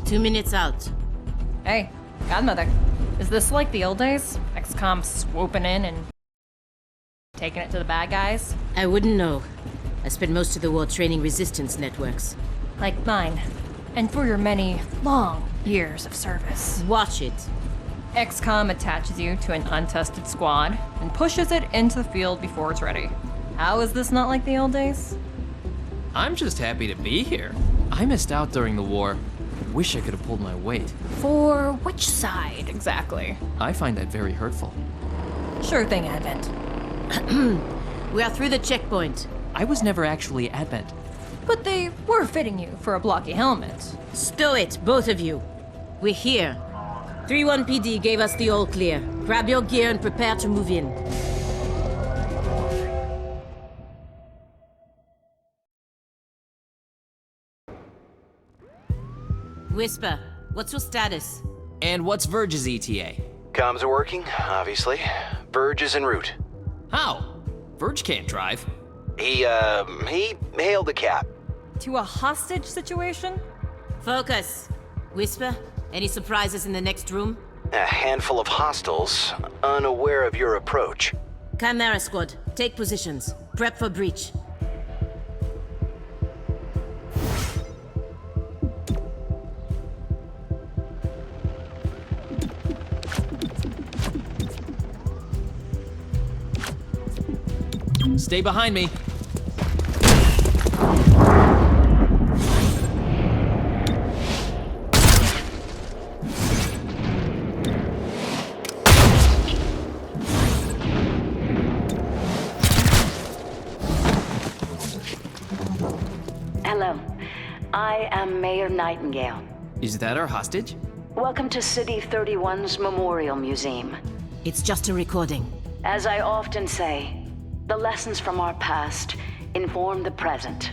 Two minutes out. Hey, Godmother. Is this like the old days? XCOM swooping in and taking it to the bad guys? I wouldn't know. I spent most of the war training resistance networks. Like mine. And for your many, long years of service. Watch it. XCOM attaches you to an untested squad and pushes it into the field before it's ready. How is this not like the old days? I'm just happy to be here. I missed out during the war. Wish I could have pulled my weight. For which side, exactly? I find that very hurtful. Sure thing, Advent. We are through the checkpoint. I was never actually Advent. But they were fitting you for a blocky helmet. Stow it, both of you. We're here. 3-1 PD gave us the all clear. Grab your gear and prepare to move in. Whisper, what's your status? And what's Verge's ETA? Comms are working, obviously. Verge is en route. How? Verge can't drive. He hailed the cap. To a hostage situation? Focus. Whisper, any surprises in the next room? A handful of hostiles, unaware of your approach. Chimera Squad, take positions. Prep for breach. Stay behind me. Hello. I am Mayor Nightingale. Is that our hostage? Welcome to City 31's Memorial Museum. It's just a recording. As I often say, the lessons from our past inform the present.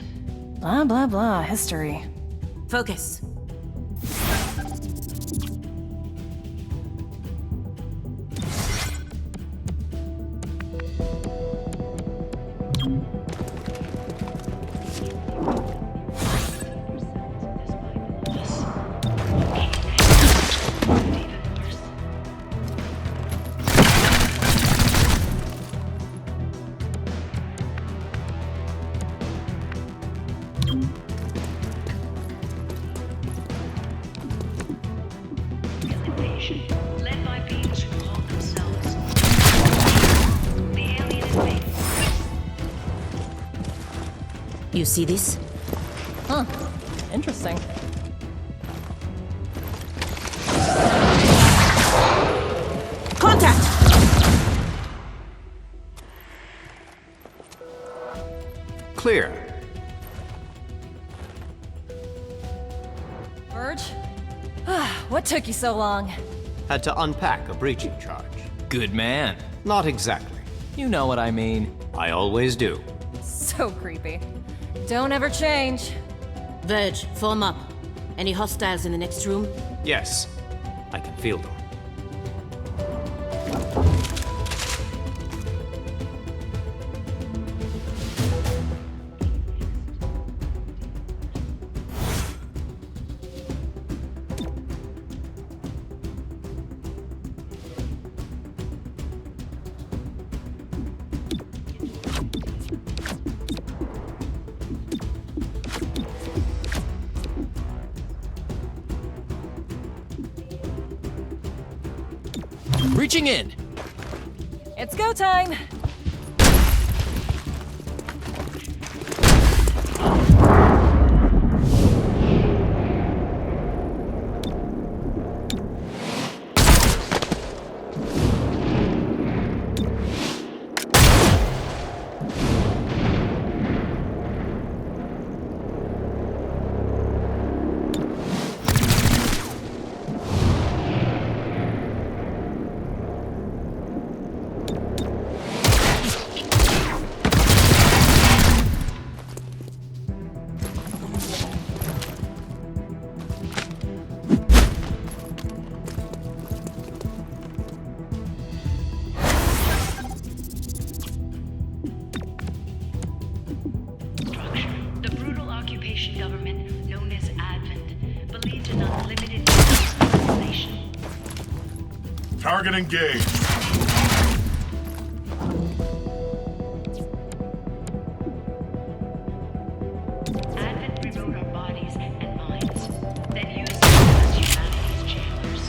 Blah, blah, blah, history. Focus. Led by beings who call themselves the alien invaders. You see this? Huh. Interesting. Contact! Clear. Verge? What took you so long? Had to unpack a breaching charge. Good man. Not exactly. You know what I mean. I always do. So creepy. Don't ever change. Verge, form up. Any hostiles in the next room? Yes, I can feel them. Reaching in. It's go time! Target engaged. Advent rewrote our bodies and minds, then used them as humanity's jailers,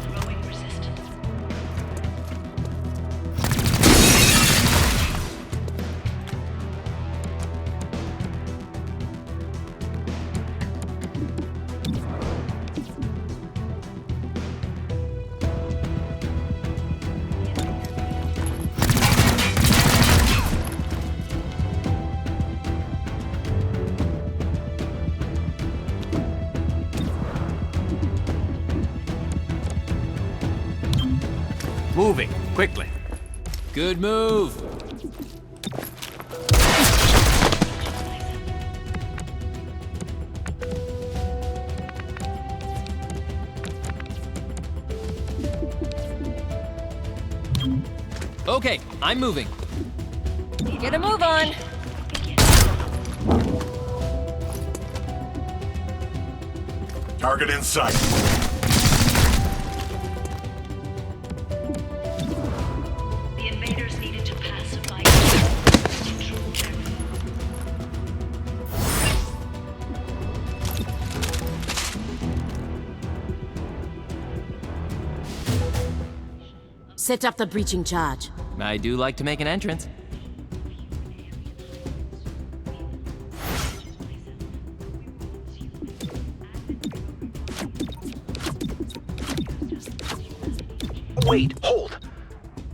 growing resistance. Moving, quickly. Good move. Okay, I'm moving. Get a move on. Target in sight. The invaders needed to pacify control their Set up the breaching charge. I do like to make an entrance. Wait, hold.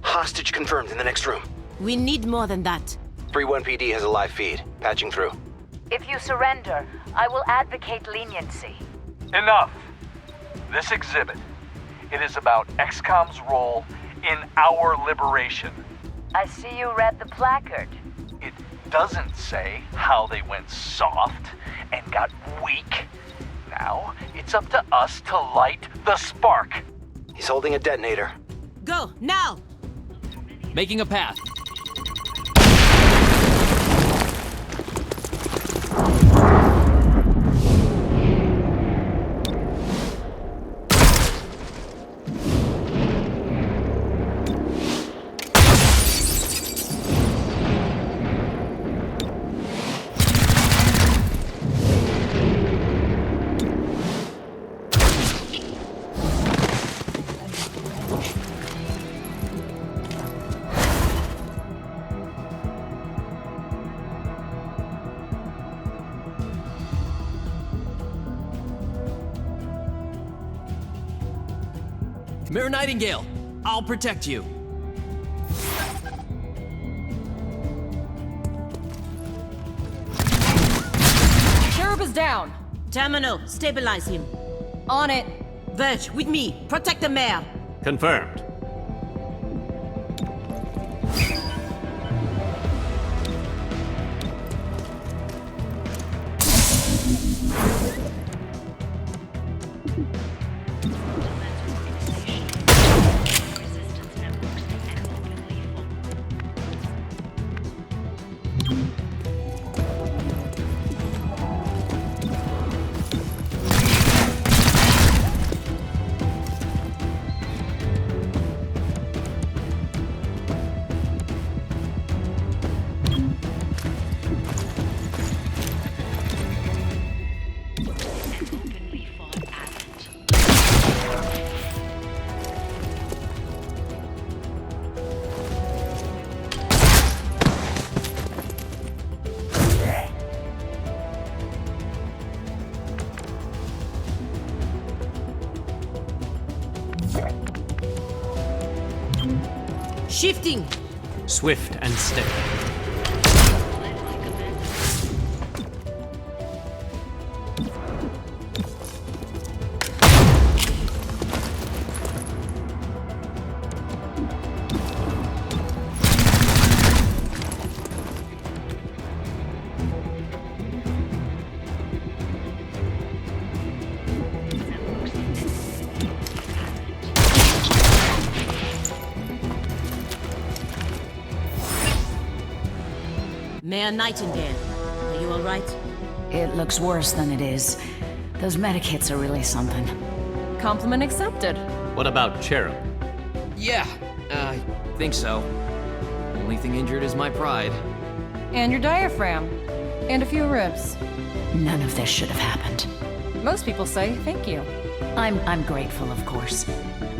Hostage confirmed in the next room. We need more than that. 3-1 PD has a live feed. Patching through. If you surrender, I will advocate leniency. Enough. This exhibit, it is about XCOM's role in our liberation. I see you read the placard. It doesn't say how they went soft and got weak. Now, it's up to us to light the spark. He's holding a detonator. Go, now! Making a path. Mare Nightingale, I'll protect you. Cherub is down. Terminal, stabilize him. On it. Verge, with me. Protect the mayor. Confirmed. Shifting. Swift and steady. Mayor Nightingale, are you all right? It looks worse than it is. Those medikits are really something. Compliment accepted. What about Cherub? Yeah, I think so. Only thing injured is my pride. And your diaphragm. And a few ribs. None of this should have happened. Most people say thank you. I'm grateful, of course.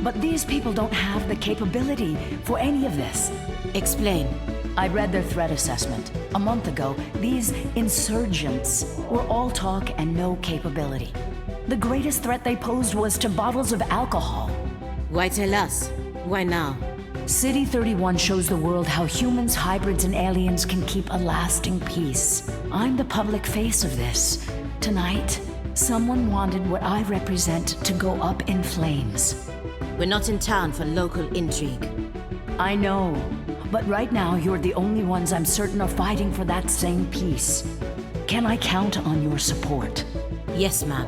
But these people don't have the capability for any of this. Explain. I read their threat assessment. A month ago, these insurgents were all talk and no capability. The greatest threat they posed was to bottles of alcohol. Why tell us? Why now? City 31 shows the world how humans, hybrids, and aliens can keep a lasting peace. I'm the public face of this. Tonight, someone wanted what I represent to go up in flames. We're not in town for local intrigue. I know, but right now you're the only ones I'm certain are fighting for that same peace. Can I count on your support? Yes, ma'am.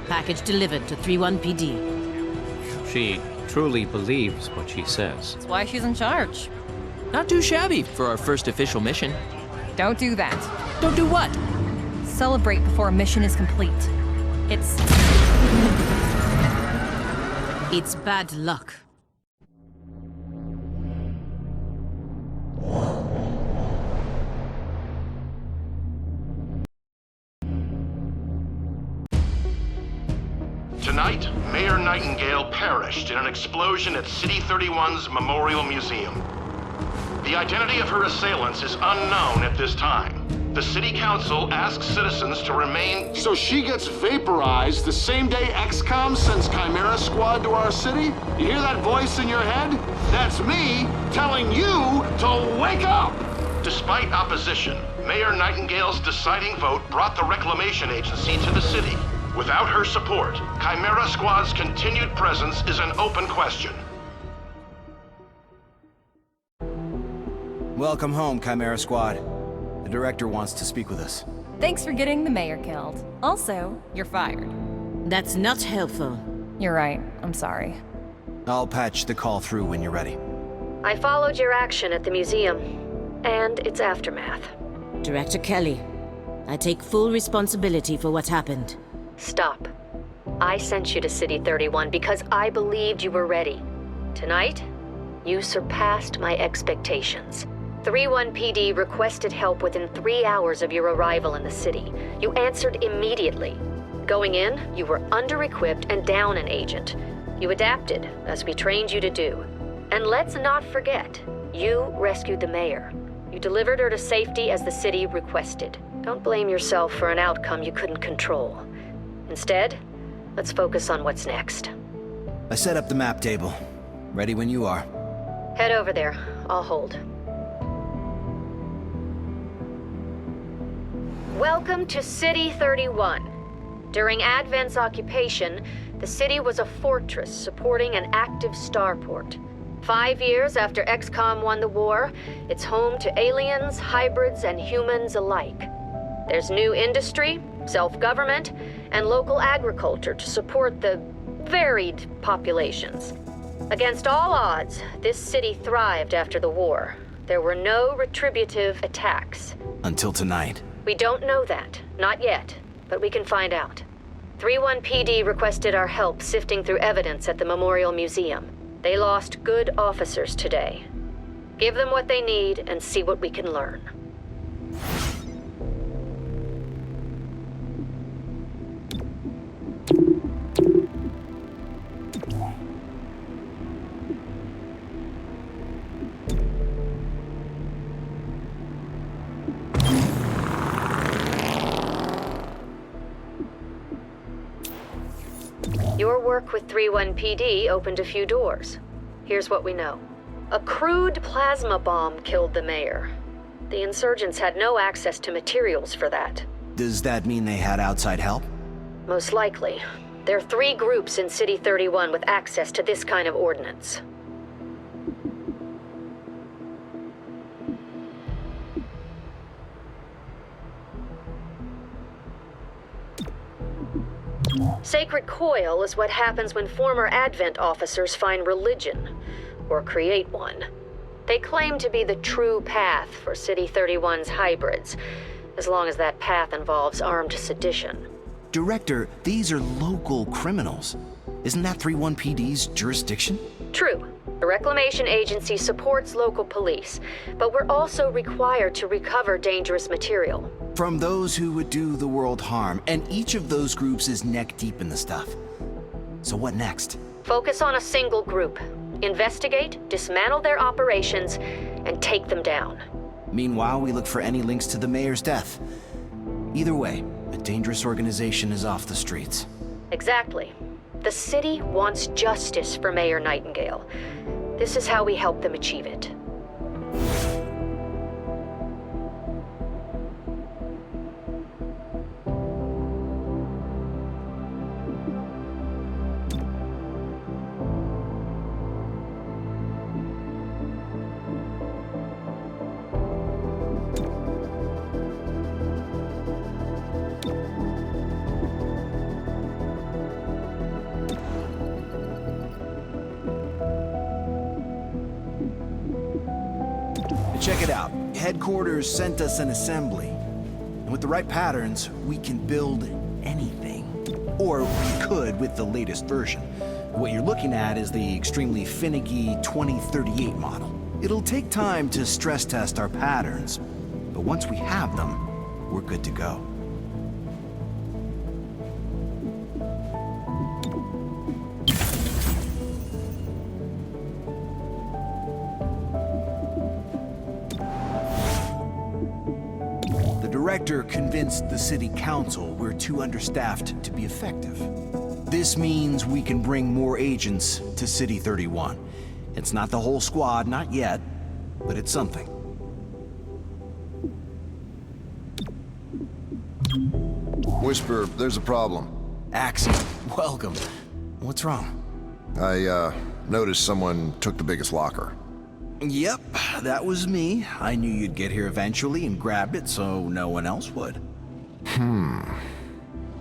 Package delivered to 31 PD. She truly believes what she says. That's why she's in charge. Not too shabby for our first official mission. Don't do that. Don't do what? Celebrate before a mission is complete. It's bad luck. Tonight, Mayor Nightingale perished in an explosion at City 31's Memorial Museum. The identity of her assailants is unknown at this time. The City Council asks citizens to remain... So she gets vaporized the same day XCOM sends Chimera Squad to our city? You hear that voice in your head? That's me telling you to wake up! Despite opposition, Mayor Nightingale's deciding vote brought the Reclamation Agency to the city. Without her support, Chimera Squad's continued presence is an open question. Welcome home, Chimera Squad. The director wants to speak with us. thanks for getting the mayor killed. Also, you're fired. That's not helpful. You're right. I'm sorry. I'll patch the call through when you're ready. I followed your action at the museum, and its aftermath. Director Kelly, I take full responsibility for what happened. Stop. I sent you to City 31 because I believed you were ready. Tonight, you surpassed my expectations. 31 PD requested help within 3 hours of your arrival in the city. You answered immediately. Going in, you were under-equipped and down an agent. You adapted, as we trained you to do. And let's not forget, you rescued the mayor. You delivered her to safety as the city requested. Don't blame yourself for an outcome you couldn't control. Instead, let's focus on what's next. I set up the map table. Ready when you are. Head over there. I'll hold. Welcome to City 31. During Advent's occupation, the city was a fortress supporting an active starport. 5 years after XCOM won the war, it's home to aliens, hybrids, and humans alike. There's new industry, self-government, and local agriculture to support the varied populations. Against all odds, this city thrived after the war. There were no retributive attacks. Until tonight. We don't know that. Not yet. But we can find out. 31 PD requested our help sifting through evidence at the Memorial Museum. They lost good officers today. Give them what they need and see what we can learn. Your work with 31 PD opened a few doors. Here's what we know. A crude plasma bomb killed the mayor. The insurgents had no access to materials for that. Does that mean they had outside help? Most likely. There are 3 groups in City 31 with access to this kind of ordnance. Sacred coil is what happens when former Advent officers find religion, or create one. They claim to be the true path for City 31's hybrids, as long as that path involves armed sedition. Director, these are local criminals. Isn't that 31PD's jurisdiction? True. The Reclamation Agency supports local police, but we're also required to recover dangerous material. From those who would do the world harm, and each of those groups is neck deep in the stuff. So what next? Focus on a single group. Investigate, dismantle their operations, and take them down. Meanwhile, we look for any links to the mayor's death. Either way, a dangerous organization is off the streets. Exactly. The city wants justice for Mayor Nightingale. This is how we help them achieve it. Check it out. Headquarters sent us an assembly. And with the right patterns, we can build anything. Or we could with the latest version. What you're looking at is the extremely finicky 2038 model. It'll take time to stress test our patterns, but once we have them, we're good to go. The director convinced the city council we're too understaffed to be effective. This means we can bring more agents to City 31. It's not the whole squad, not yet, but it's something. Whisper, there's a problem. Axie, welcome. What's wrong? I noticed someone took the biggest locker. Yep, that was me. I knew you'd get here eventually and grab it so no one else would.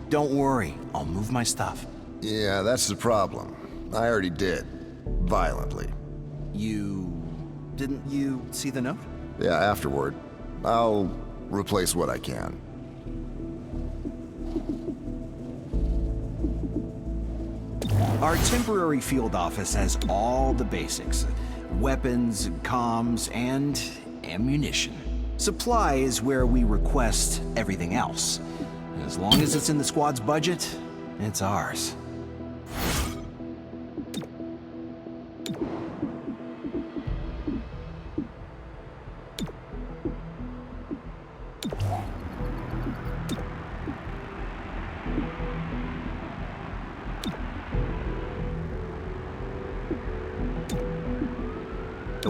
Don't worry, I'll move my stuff. Yeah, that's the problem. I already did. Violently. Didn't you see the note? Yeah, afterward. I'll replace what I can. Our temporary field office has all the basics. Weapons, comms, and ammunition. Supply is where we request everything else. As long as it's in the squad's budget, it's ours.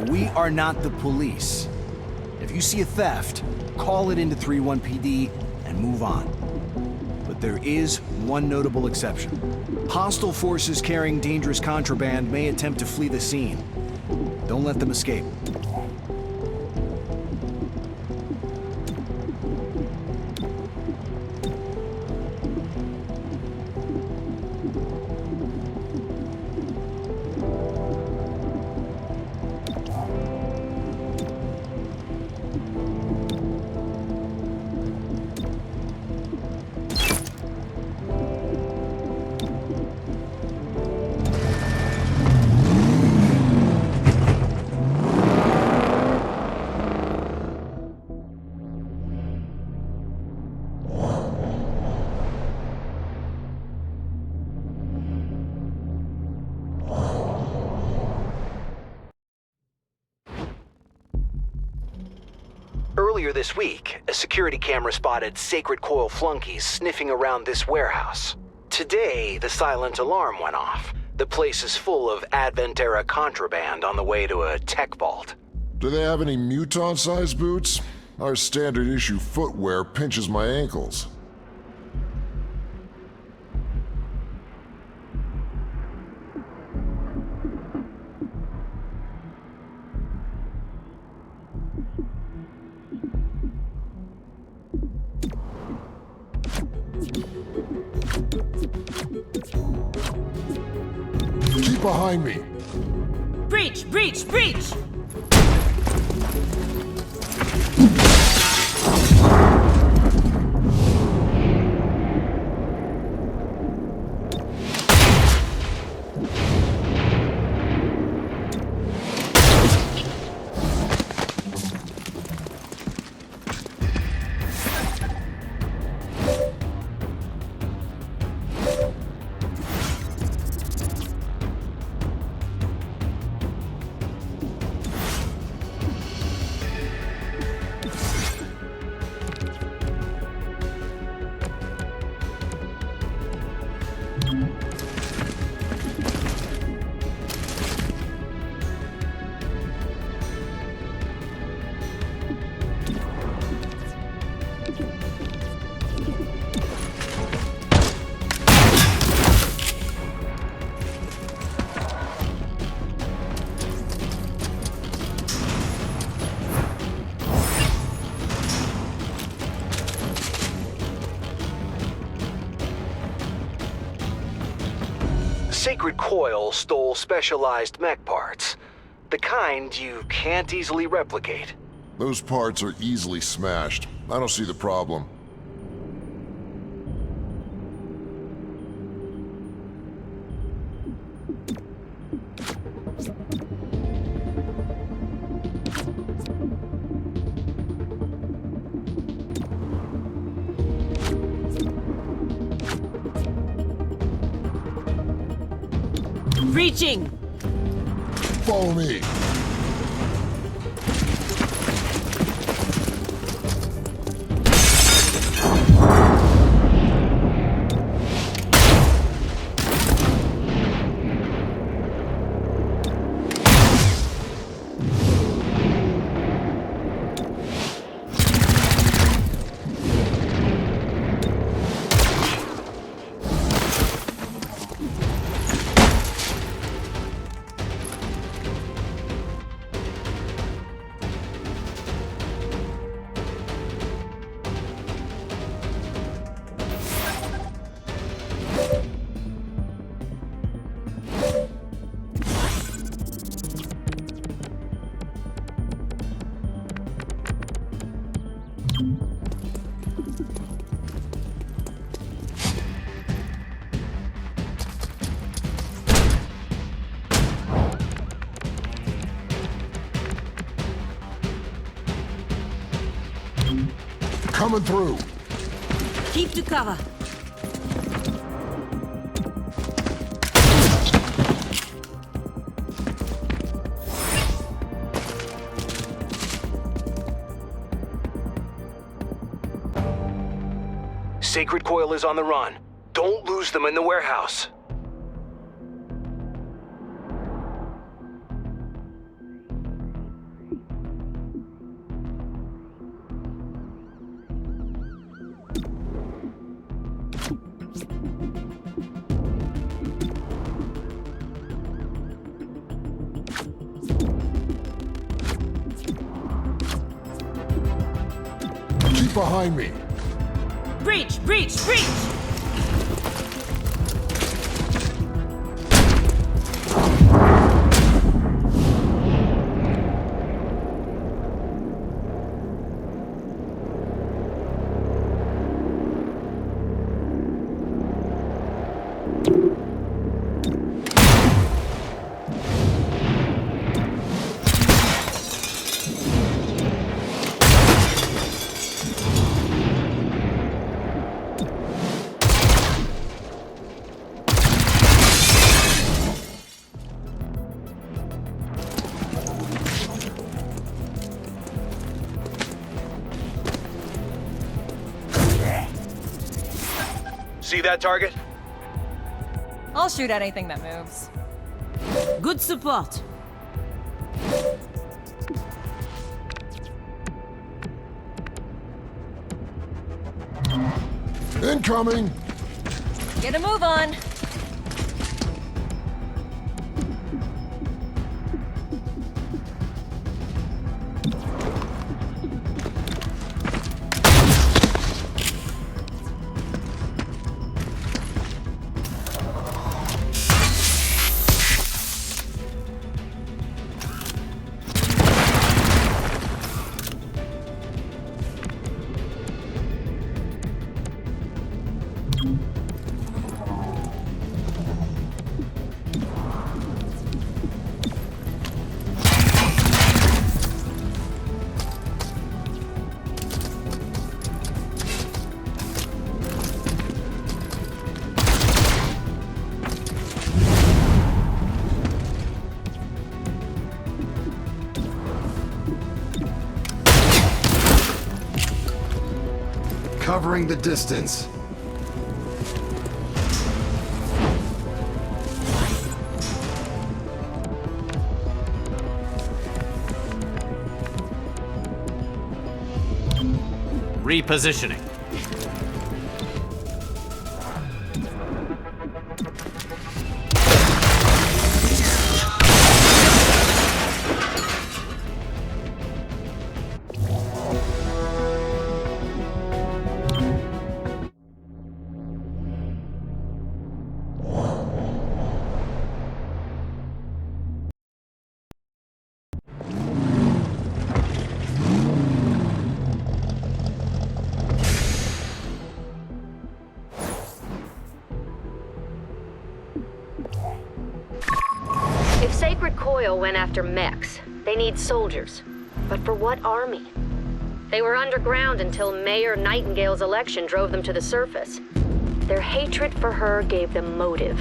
We are not the police. If you see a theft, call it into 31PD and move on. But there is one notable exception. Hostile forces carrying dangerous contraband may attempt to flee the scene. Don't let them escape. Earlier this week, a security camera spotted Sacred Coil flunkies sniffing around this warehouse. Today, the silent alarm went off. The place is full of Advent-era contraband on the way to a tech vault. Do they have any mutant-sized boots? Our standard-issue footwear pinches my ankles. Keep behind me. Breach! Breach! Breach! Sacred Coil stole specialized mech parts. The kind you can't easily replicate. Those parts are easily smashed. I don't see the problem. Breaching! Follow me. Coming through. Keep to cover. Sacred Coil is on the run. Don't lose them in the warehouse. Keep behind me. Breach! Breach! Breach! See that target? I'll shoot at anything that moves. Good support. Incoming! Get a move on! Covering the distance. Repositioning. after mechs. They need soldiers. But for what army? They were underground until Mayor Nightingale's election drove them to the surface. Their hatred for her gave them motive.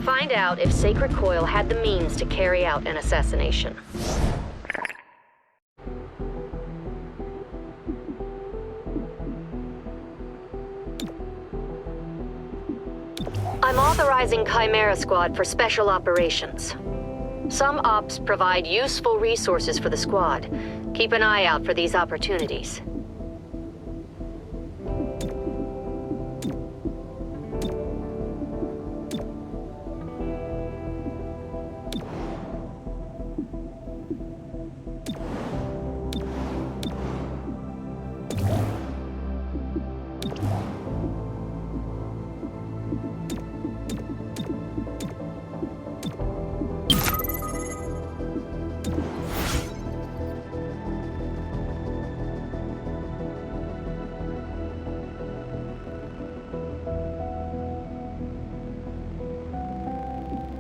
Find out if Sacred Coil had the means to carry out an assassination. I'm authorizing Chimera Squad for special operations. Some ops provide useful resources for the squad. Keep an eye out for these opportunities.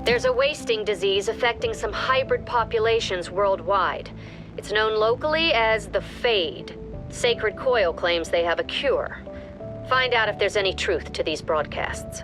There's a wasting disease affecting some hybrid populations worldwide. It's known locally as the Fade. Sacred Coil claims they have a cure. Find out if there's any truth to these broadcasts.